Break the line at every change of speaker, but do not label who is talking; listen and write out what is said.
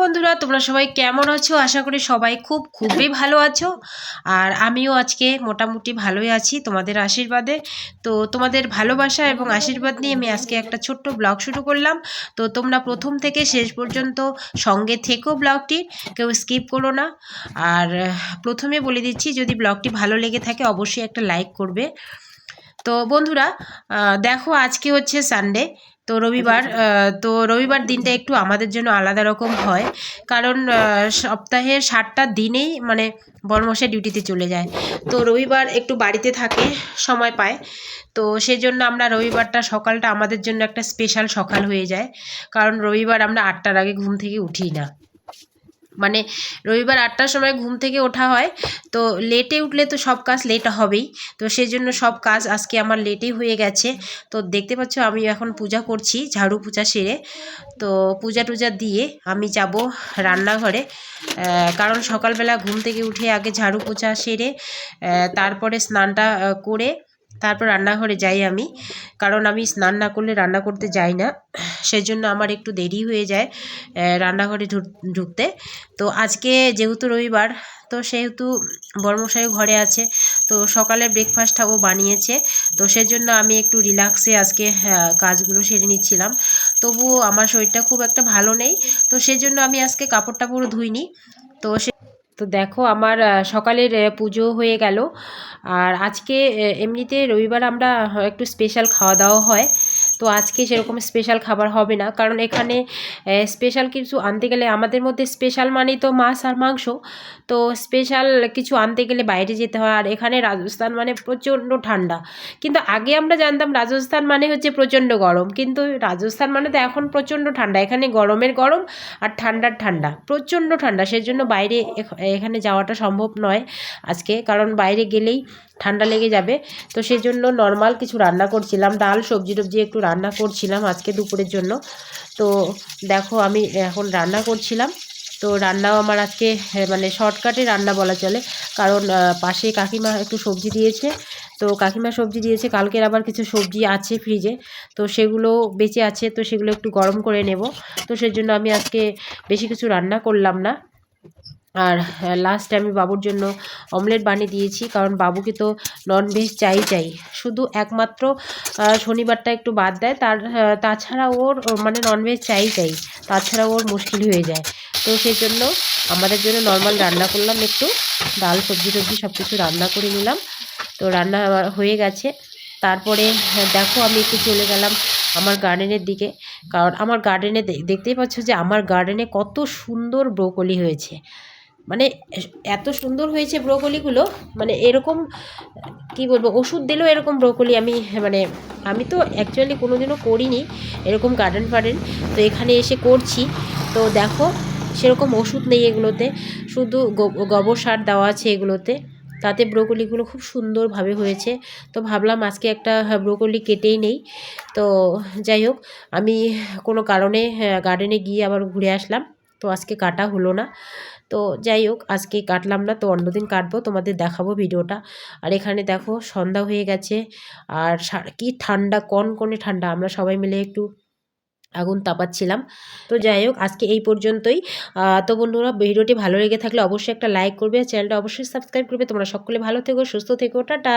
বন্ধুরা, তোমরা সবাই কেমন আছো? আশা করি সবাই খুবই ভালো আছো। আর আমিও আজকে মোটামুটি ভালোই আছি তোমাদের আশীর্বাদে। তো তোমাদের ভালোবাসা এবং আশীর্বাদ নিয়ে আমি আজকে একটা ছোট্ট ব্লগ শুরু করলাম। তো তোমরা প্রথম থেকে শেষ পর্যন্ত সঙ্গে থেকো ব্লগটির, কেউ স্কিপ করো না। আর প্রথমে বলে দিচ্ছি, যদি ব্লগটি ভালো লেগে থাকে অবশ্যই একটা লাইক করবে। তো বন্ধুরা, দেখো আজকে হচ্ছে সানডে, তো রবিবার। তো রবিবার দিনটা একটু আমাদের জন্য আলাদা রকম হয়, কারণ সপ্তাহের 7টা দিনেই মানে বড়মশাই ডিউটিতে চলে যায়। তো রবিবার একটু বাড়িতে থাকে, সময় পায়। তো সেজন্য আমরা রবিবারটা সকালটা আমাদের জন্য একটা স্পেশাল সকাল হয়ে যায়, কারণ রবিবার আমরা 8টার আগে ঘুম থেকে উঠি না। মানে রবিবার 8টার সময় ঘুম থেকে ওঠা হয়। তো লেটে উঠলে তো সব কাজ লেট হবেই। তো সেজন্য সব কাজ আজকে আমার লেটেই হয়ে গেছে। তো দেখতে পাচ্ছ আমি এখন পূজা করছি, ঝাড়ু পূজা সেরে। তো পূজা টুজা দিয়ে আমি যাব রান্নাঘরে, কারণ সকালবেলা ঘুম থেকে উঠে আগে ঝাড়ু পোছা সেরে তারপরে স্নানটা করে তারপর রান্নাঘরে যাই আমি, কারণ আমি স্নান না করলে রান্না করতে যাই না। সেজন্য আমার একটু দেরি হয়ে যায় রান্নাঘরে ঢুকতে। তো আজকে যেহেতু রবিবার, তো সেহেতু বড়মশাইও ঘরে আছে। তো সকালের ব্রেকফাস্টটা ও বানিয়েছে। তো সেজন্য আমি একটু রিল্যাক্সে আজকে কাজগুলো সেরে নিচ্ছিলাম। তবুও আমার শরীরটা খুব একটা ভালো নেই, তো সেজন্য আমি আজকে কাপড় টাপড় ধুইনি। তো তো দেখো আমার সকালের পুজো হয়ে গেল। আর আজকে এমনিতে রবিবার আমরা একটু স্পেশাল খাওয়া দাওয়া হয়। তো আজকে সেরকম স্পেশাল খাবার হবে না, কারণ এখানে স্পেশাল কিছু আনতে গেলে, আমাদের মধ্যে স্পেশাল মানেই তো মাছ আর মাংস। তো স্পেশাল কিছু আনতে গেলে বাইরে যেতে হয়। আর এখানে রাজস্থান মানে প্রচণ্ড ঠান্ডা। কিন্তু আগে আমরা জানতাম রাজস্থান মানে হচ্ছে প্রচণ্ড গরম, কিন্তু রাজস্থান মানে তো এখন প্রচণ্ড ঠান্ডা। এখানে গরমের গরম আর ঠান্ডার ঠান্ডা, প্রচণ্ড ঠান্ডা। সেজন্য বাইরে এখানে যাওয়াটা সম্ভব নয় আজকে, কারণ বাইরে গেলেই ঠান্ডা লেগে যাবে। তো সেজন্য নর্মাল কিছু রান্না করছিলাম, ডাল সবজি টবজি একটু রান্না করছিলাম আজকে দুপুরের জন্য। তো দেখো আমি এখন রান্না করছিলাম। তো রান্নাও আমার আজকে মানে শর্টকাটে রান্না বলা চলে, কারণ পাশে কাকিমা একটু সবজি দিয়েছে। তো কাকিমা সবজি দিয়েছে, কালকের আবার কিছু সবজি আছে ফ্রিজে, তো সেগুলো বেঁচে আছে, তো সেগুলো একটু গরম করে নেব। তো সেজন্য আমি আজকে বেশি কিছু রান্না করলাম না। আর লাস্টে আমি বাবুর জন্য অমলেট বানিয়ে দিয়েছি, কারণ বাবুকে তো ননভেজ চাই। শুধু একমাত্র শনিবারটা একটু বাদ দেয়, তাছাড়া ওর মানে ননভেজ চাই। তাছাড়া ওর মুশকিল হয়ে যায়। তো সেই জন্য আমাদের জন্য নর্মাল রান্না করলাম, একটু ডাল সবজি টবজি সব কিছু রান্না করে নিলাম। তো রান্না হয়ে গেছে। তারপরে দেখো আমি একটু চলে গেলাম আমার গার্ডেনের দিকে, কারণ আমার গার্ডেনে দেখতেই পাচ্ছ যে আমার গার্ডেনে কত সুন্দর ব্রোকলি হয়েছে। মানে এত সুন্দর হয়েছে ব্রোকলিগুলো, মানে এরকম কি বলবো, ওষুধ দিলেও এরকম ব্রোকলি মানে আমি তো অ্যাকচুয়ালি কোনোদিনও করিনি এরকম গার্ডেন ফার্ডেন। তো এখানে এসে করছি। তো দেখো সেরকম ওষুধ নেই এগুলোতে, শুধু গোবর সার দেওয়া আছে এগুলোতে, তাতে ব্রোকলিগুলো খুব সুন্দরভাবে হয়েছে। তো ভাবলাম আজকে একটা ব্রোকলি কেটেই নেই। তো যাই হোক, আমি কোনো কারণে গার্ডেনে গিয়ে আবার ঘুরে আসলাম। তো আজকে কাটা হলো না। তো যাই হোক, আজকে কাটলাম না, তো অন্যদিন কাটবো, তোমাদের দেখাবো ভিডিওটা। আর এখানে দেখো সন্ধ্যা হয়ে গেছে, আর কি ঠান্ডা, কনকনে ঠান্ডা। আমরা সবাই মিলে একটু আগুন তাপাচ্ছিলাম। তো যাই হোক, আজকে এই পর্যন্তই। তো বন্ধুরা, ভিডিওটি ভালো লেগে থাকলে অবশ্যই একটা লাইক করবে, চ্যানেলটা অবশ্যই সাবস্ক্রাইব করবে। তোমরা সকলে ভালো থেকো, সুস্থ থেকো, টাটা।